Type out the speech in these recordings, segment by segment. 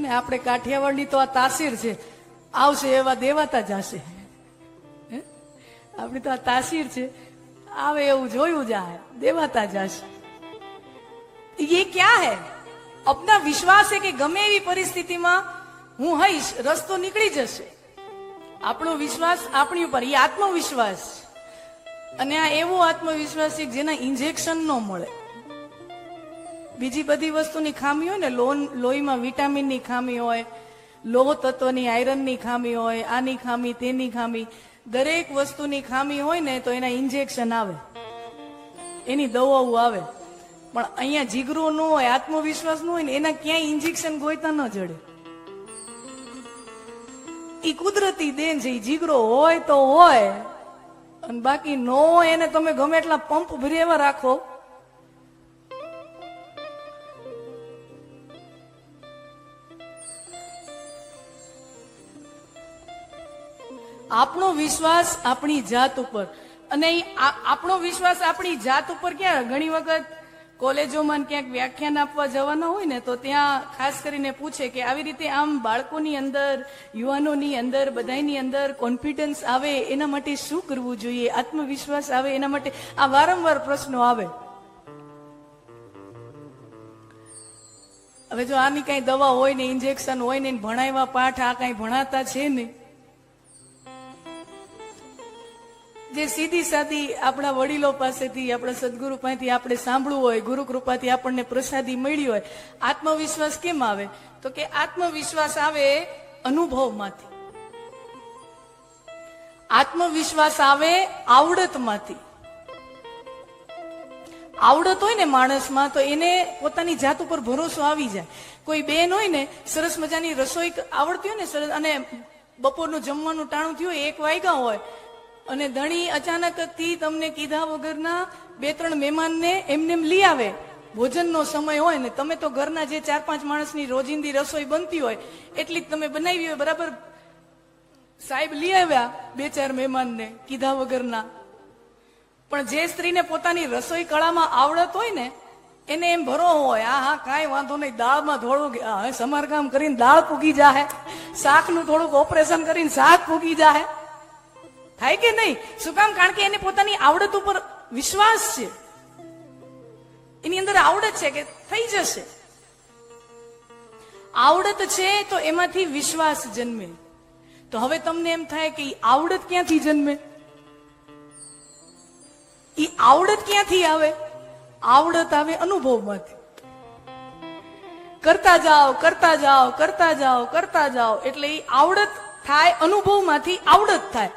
ને આપણે કાઠિયાવાડની તો આ તાસીર છે, આવશે એવા દેવાતા જશે. આપણી તો આ તાસીર છે, આવે એવું જોયું જાય, દેવાતા જશે. ये क्या है? अपना विश्वास है कि गमे एवी परिस्थितिમાં હું હઈશ, રસ્તો નીકળી જશે. આપણો વિશ્વાસ આપણી ઉપર, એ આત્મવિશ્વાસ. અને આ એવો આત્મવિશ્વાસ છે જેના ઇન્જેક્શન ન મળે. બીજી બધી વસ્તુની ખામી હોય ને, લોહીમાં વિટામિનની ખામી હોય, લોહ તત્વની, આયરનની ખામી હોય, આની ખામી, તેની ખામી, દરેક વસ્તુની ખામી હોય ને તો એના ઇન્જેક્શન આવે, એની દવાઓ આવે. પણ અહીંયા જીગરો ન હોય, આત્મવિશ્વાસ ન હોય ને, એના ક્યાંય ઇન્જેક્શન ગોઈતા ન જડે. ઈ કુદરતી દેન છે. જીગરો હોય તો હોય, અને બાકી ન હોય એને તમે ગમે એટલા પંપ ભરેવા રાખો, આપણો વિશ્વાસ આપણી જાત ઉપર. અને આપણો વિશ્વાસ આપણી જાત ઉપર ક્યાં? ઘણી વખત કોલેજોમાં ક્યાંક વ્યાખ્યાન આપવા જવાના હોય ને તો ત્યાં ખાસ કરીને પૂછે કે આવી રીતે આમ બાળકોની અંદર, યુવાનોની અંદર, બધાની અંદર કોન્ફિડન્સ આવે એના માટે શું કરવું જોઈએ, આત્મવિશ્વાસ આવે એના માટે આ વારંવાર પ્રશ્નો આવે. હવે જો આની કઈ દવા હોય ને, ઇન્જેક્શન હોય ને, ભણાવ્યા પાઠ આ કઈ ભણાતા છે ને, જે સીધી સાદી આપણા વડીલો પાસેથી, આપણા સદગુરુ પાસેથી આપણે સાંભળવું હોય, ગુરુ કૃપાથી આપણને પ્રસાદી મળી હોય, આત્મવિશ્વાસ કેમ આવે? તો કે આત્મવિશ્વાસ આવે અનુભવમાંથી, આત્મવિશ્વાસ આવે આવડતમાંથી. આવડત હોય ને માણસમાં તો એને પોતાની જાત ઉપર ભરોસો આવી જાય. કોઈ બેન હોય ને, સરસ મજાની રસોઈ આવડતી હોય ને, સરસ, અને બપોરનું જમવાનું ટાણું થયું હોય, 1 વાગ્યા હોય, અને ધણી અચાનક થી તમને કીધા વગરના 2-3 મહેમાનને એમને લઈ આવે, ભોજનનો સમય હોય ને, તમે તો ઘરના જે 4-5 માણસની રોજિંદી રસોઈ બનતી હોય એટલી જ તમે બનાવી હોય, બરાબર. સાહેબ લઈ આવ્યા 2-4 મહેમાનને કીધા વગરના. પણ જે સ્ત્રીને પોતાની રસોઈ કળામાં આવડત હોય ને, એને એમ ભરો હોય, હા કાંઈ વાંધો નહીં, દાળમાં થોડુંક સમારકામ કરીને દાળ પૂગી જાહે, શાકનું થોડુંક ઓપરેશન કરીને શાક પૂગી જાહે. થાય કે નહીં? શું કામ? કારણ કે એને પોતાની આવડત ઉપર વિશ્વાસ છે, એની અંદર આવડત છે કે થઈ જશે. આવડત છે તો એમાંથી વિશ્વાસ જન્મે. તો હવે તમને એમ થાય કે આવડત ક્યાંથી જન્મે? ઈ આવડત ક્યાંથી આવે? આવડત આવે અનુભવમાંથી. કરતા જાઓ, કરતા જાઓ, કરતા જાઓ, કરતા જાઓ, એટલે ઈ આવડત થાય, અનુભવમાંથી આવડત થાય.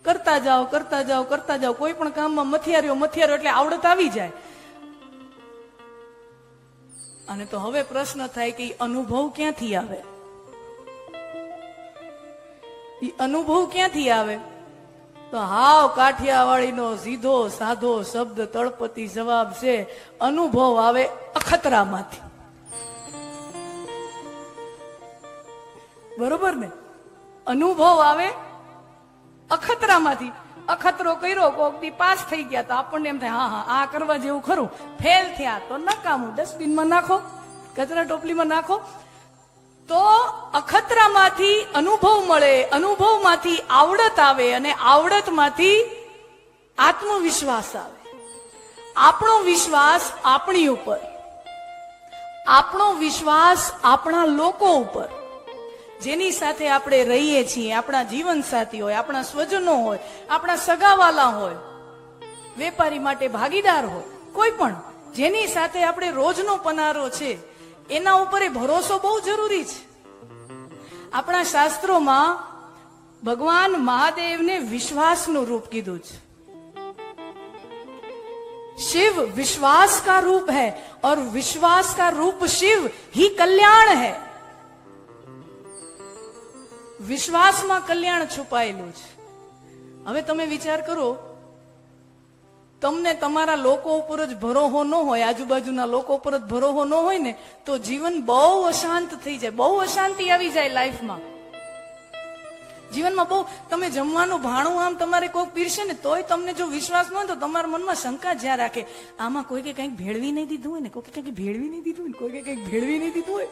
કરતા જાઓ, કરતા જાઓ, કરતા જાઓ, કોઈ પણ કામમાં મથિયાર્યો એટલે આવડત આવી જાય. અને તો હવે પ્રશ્ન થાય કે અનુભવ ક્યાંથી આવે? અનુભવ ક્યાંથી આવે? તો હાવ કાઠિયાવાડીનો સીધો સાધો શબ્દ તળપતિ જવાબ છે, અનુભવ આવે અખતરામાંથી. બરોબર ને? અનુભવ આવે અખતરામાંથી. અખતરો કર્યો, કોક દી પાસ થઈ ગયા તો આપણને એમ થાય હા આ કરવા જેવું ખરું. ફેલ થયા તો નકામું, ડસ્ટબિનમાં નાખો, કચરા ટોપલીમાં નાખો. તો અખતરામાંથી અનુભવ મળે, અનુભવમાંથી આવડત આવે, અને આવડતમાંથી આત્મવિશ્વાસ આવે. આપણો વિશ્વાસ આપણી ઉપર, આપણો વિશ્વાસ આપણા લોકો ઉપર, જેની સાથે આપણે રહીએ છીએ, આપણા જીવન સાથી હોય, આપણા સ્વજનો હોય, આપણા સગાવાલા હોય, વેપારી માટે ભાગીદાર હોય, કોઈ પણ જેની સાથે આપણે રોજનો પનારો છે, એના ઉપર એ ભરોસો બહુ જરૂરી છે. આપણા શાસ્ત્રોમાં ભગવાન મહાદેવને વિશ્વાસનું રૂપ કીધું છે. शिव विश्वास का रूप है और विश्वास का रूप शिव ही कल्याण है. વિશ્વાસમાં કલ્યાણ છુપાયેલું છે. હવે તમે વિચાર કરો, તમને તમારા લોકો ઉપર જ ભરોસો ન હોય, આજુબાજુના લોકો ઉપર જ ભરોસો ન હોય ને, તો જીવન બહુ અશાંત થઈ જાય, બહુ અશાંતિ આવી જાય લાઈફમાં. જીવનમાં બહુ તમે જમવાનું ભાણું આમ તમારે કોઈક પીરશે ને તોય તમને જો વિશ્વાસ ન હોય તો તમારા મનમાં શંકા જ્યાં રાખે, આમાં કોઈ કે કંઈક ભેળવી નહીં દીધું હોય ને, કોઈ કંઈક ભેળવી નહીં દીધું હોય, કોઈ કંઈક ભેળવી નહીં દીધું હોય.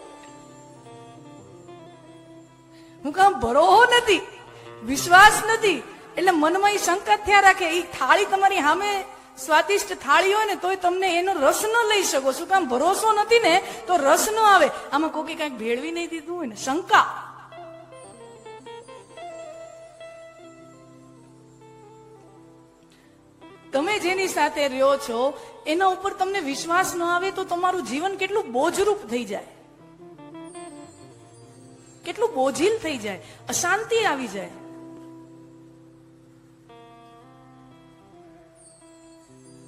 હું કામ ભરોહો નથી, વિશ્વાસ નથી, એટલે મનમાં એ શંકા થયા રાખે. એ થાળી તમારી સામે સ્વાદિષ્ટ થાળી હોય ને તોય તમને એનો રસ ન લઈ શકો. શું કામ? ભરોસો નથી ને તો રસ ન આવે. આમાં કોઈ કંઈક ભેળવી નહીં દીધું હોય ને, શંકા. તમે જેની સાથે રહ્યો છો એના ઉપર તમને વિશ્વાસ ન આવે તો તમારું જીવન કેટલું બોજરૂપ થઈ જાય, કેટલું બોજીલ થઈ જાય, અશાંતિ આવી જાય.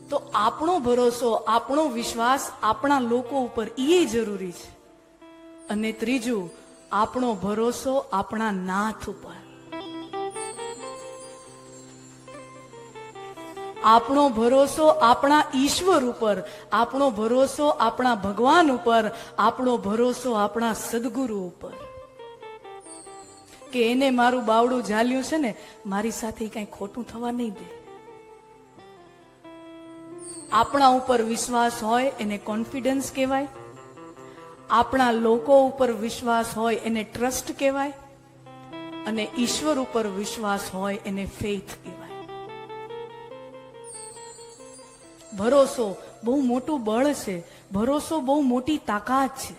તો આપણો ભરોસો, આપણો વિશ્વાસ આપણા લોકો ઉપર એ જરૂરી છે. અને ત્રીજું, આપણો ભરોસો આપણા નાથ ઉપર. આપણો ભરોસો આપણા ઈશ્વર ઉપર, આપણો ભરોસો આપણા ભગવાન ઉપર, આપણો ભરોસો આપણા સદગુરુ ઉપર. કે એને મારું બાવડું ઝાલ્યું છે ને, મારી સાથે કઈ ખોટું થવા નહીં દે. આપણા ઉપર વિશ્વાસ હોય એને કોન્ફિડન્સ કહેવાય. આપણા લોકો ઉપર વિશ્વાસ હોય એને ટ્રસ્ટ કહેવાય. અને ઈશ્વર ઉપર વિશ્વાસ હોય એને ફેથ કહેવાય. ભરોસો બહુ મોટું બળ છે, ભરોસો બહુ મોટી તાકાત છે.